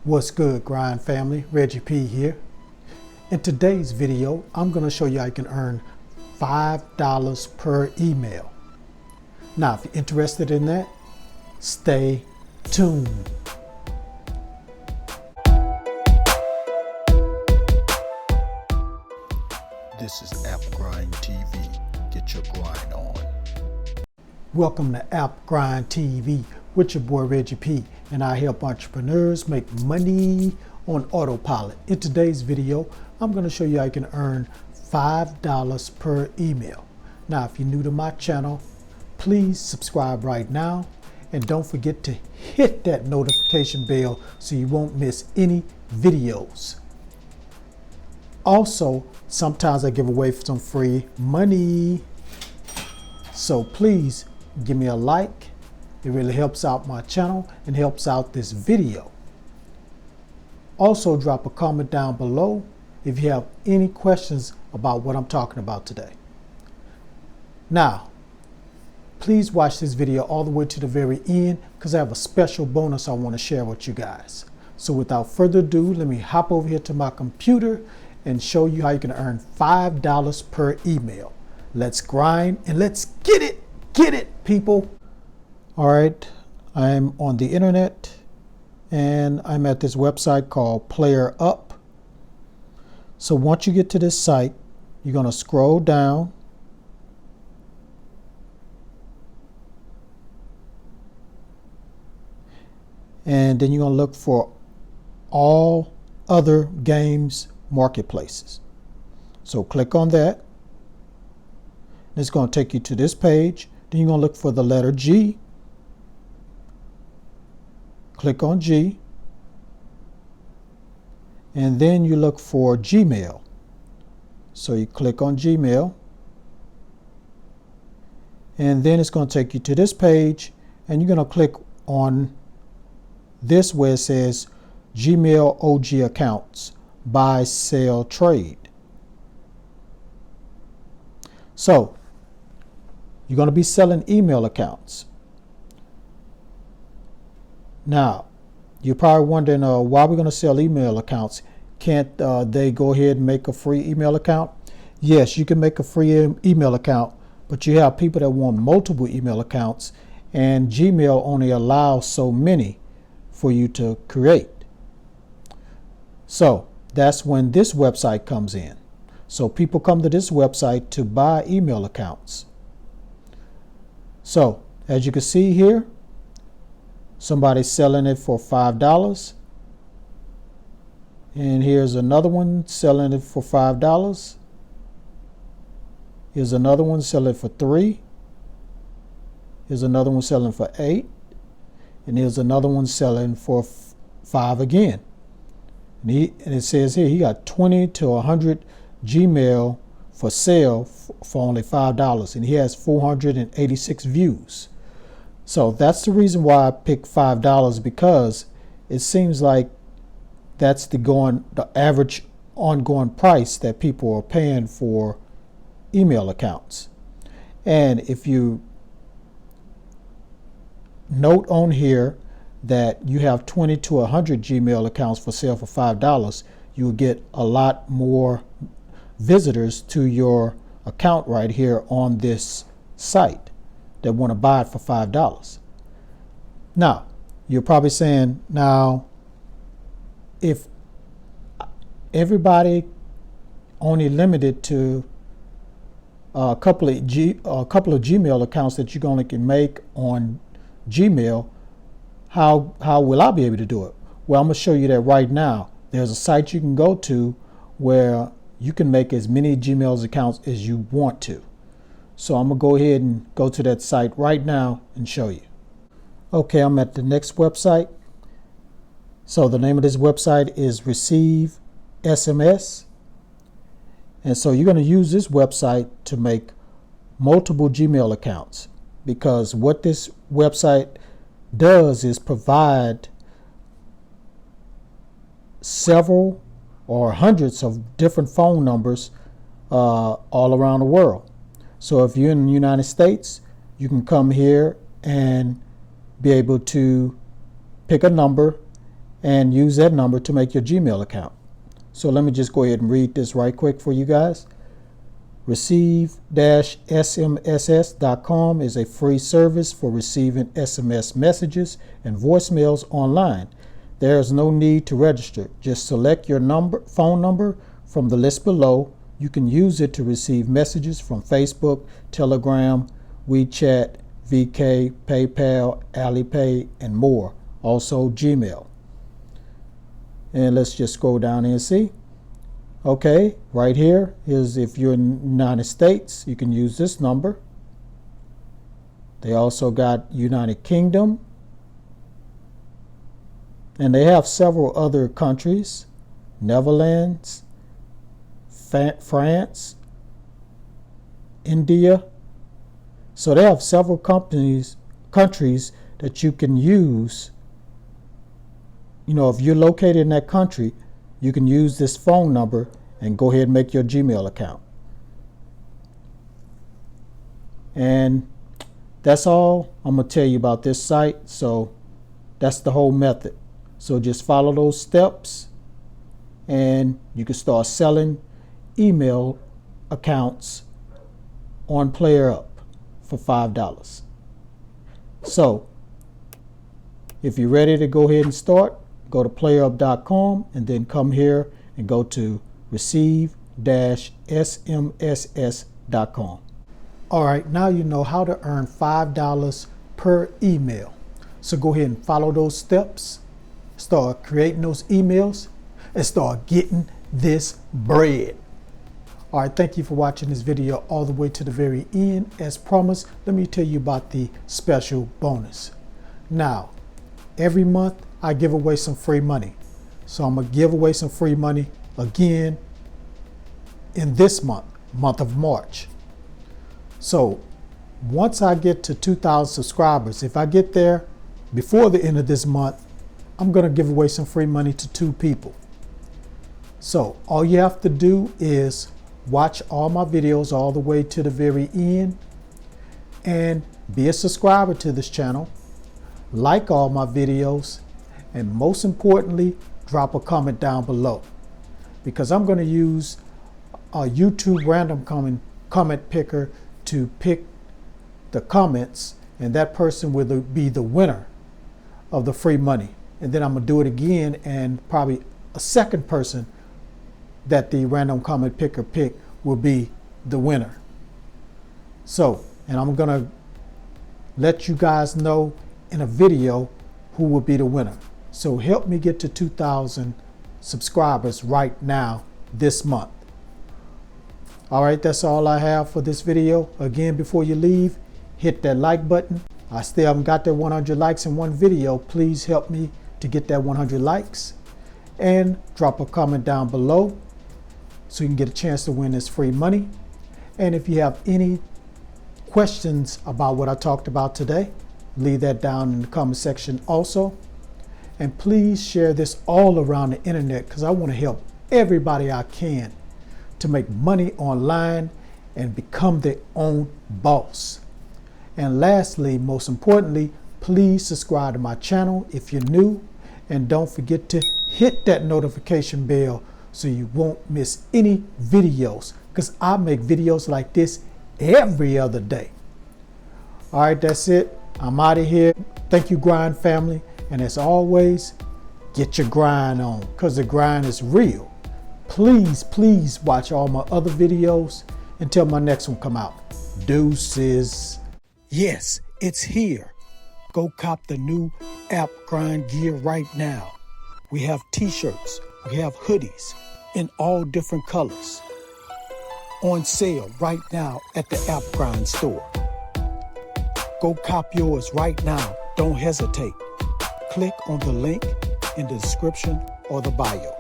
What's good, Grind family? Reggie P here. In today's video, I'm going to show you how you can earn $5 per email. Now, if you're interested in that, stay tuned. This is App Grind TV. Get your grind on. Welcome to App Grind TV with your boy Reggie P, and I help entrepreneurs make money on autopilot. In today's video, I'm going to show you how you can earn $5 per email. Now, if you're new to my channel, please subscribe right now, and don't forget to hit that notification bell so you won't miss any videos. Also, sometimes I give away some free money, so please give me a like. It really helps out my channel and helps out this video. Also, drop a comment down below if you have any questions about what I'm talking about today. Now, please watch this video all the way to the very end because I have a special bonus I want to share with you guys. So without further ado, let me hop over here to my computer and show you how you can earn $5 per email. Let's grind and let's get it, people. All right, I'm on the internet and I'm at this website called Player Up. So once you get to this site, you're going to scroll down and then you're going to look for all other games marketplaces. So click on that. It's going to take you to this page. Then you're going to look for the letter G. Click on G. And then you look for Gmail. So you click on Gmail. And then it's going to take you to this page. And you're going to click on this where it says Gmail OG accounts, buy, sell, trade. So you're going to be selling email accounts. Now, you're probably wondering why we're going to sell email accounts. Can't they go ahead and make a free email account? Yes, you can make a free email account, but you have people that want multiple email accounts, and Gmail only allows so many for you to create. So that's when this website comes in. So people come to this website to buy email accounts. So as you can see here, somebody's selling it for $5. And here's another one selling it for $5. Here's another one selling it for $3. Here's another one selling for $8. And here's another one selling for $5 again. And it says here he got 20 to 100 Gmail for sale for only $5. And he has 486 views. So that's the reason why I picked $5, because it seems like that's the average ongoing price that people are paying for email accounts. And if you note on here that you have 20 to 100 Gmail accounts for sale for $5, you'll get a lot more visitors to your account right here on this site that want to buy it for $5. Now, you're probably saying, now, if everybody only limited to a couple of Gmail accounts that you only can make on Gmail, how will I be able to do it? Well, I'm going to show you that right now. There's a site you can go to where you can make as many Gmail accounts as you want to. So I'm going to go ahead and go to that site right now and show you. Okay, I'm at the next website. So the name of this website is Receive SMS. And so you're going to use this website to make multiple Gmail accounts, because what this website does is provide several or hundreds of different phone numbers all around the world. So if you're in the United States, you can come here and be able to pick a number and use that number to make your Gmail account. So let me just go ahead and read this right quick for you guys. Receive-smss.com is a free service for receiving SMS messages and voicemails online. There is no need to register. Just select your phone number from the list below. You can use it to receive messages from Facebook, Telegram, WeChat, VK, PayPal, Alipay, and more. Also Gmail. And let's just scroll down and see. Okay, right here is if you're in the United States, you can use this number. They also got United Kingdom. And they have several other countries. Netherlands, France, India. So they have several countries that you can use. You know, if you're located in that country, you can use this phone number and go ahead and make your Gmail account. And that's all I'm going to tell you about this site. So that's the whole method. So just follow those steps and you can start selling email accounts on PlayerUp for $5. So if you're ready to go ahead and start, go to playerup.com and then come here and go to receive-smss.com. All right, now you know how to earn $5 per email. So go ahead and follow those steps, start creating those emails, and start getting this bread. All right, thank you for watching this video all the way to the very end. As promised, let me tell you about the special bonus. Now, every month I give away some free money. So I'm gonna give away some free money again in this month of March. So once I get to 2,000 subscribers, if I get there before the end of this month, I'm gonna give away some free money to 2 people. So all you have to do is watch all my videos all the way to the very end and be a subscriber to this channel, like all my videos, and most importantly, drop a comment down below, because I'm going to use a YouTube random comment picker to pick the comments, and that person will be the winner of the free money. And then I'm going to do it again, and probably a second person that the random comment picker pick will be the winner. So, and I'm going to let you guys know in a video who will be the winner. So help me get to 2,000 subscribers right now this month. All right, that's all I have for this video. Again, before you leave, hit that like button. I still haven't got that 100 likes in one video. Please help me to get that 100 likes. And drop a comment down below so you can get a chance to win this free money. And if you have any questions about what I talked about today, leave that down in the comment section also. And please share this all around the internet, because I want to help everybody I can to make money online and become their own boss. And lastly, most importantly, please subscribe to my channel if you're new, and don't forget to hit that notification bell so you won't miss any videos, because I make videos like this every other day. All right, that's it. I'm out of here. Thank you, Grind family. And as always, get your grind on, because the grind is real. Please, please watch all my other videos until my next one come out. Deuces. Yes, it's here. Go cop the new app grind gear right now. We have t-shirts, we have hoodies in all different colors. On sale right now at the app grind store. Go cop yours right now. Don't hesitate. Click on the link in the description or the bio.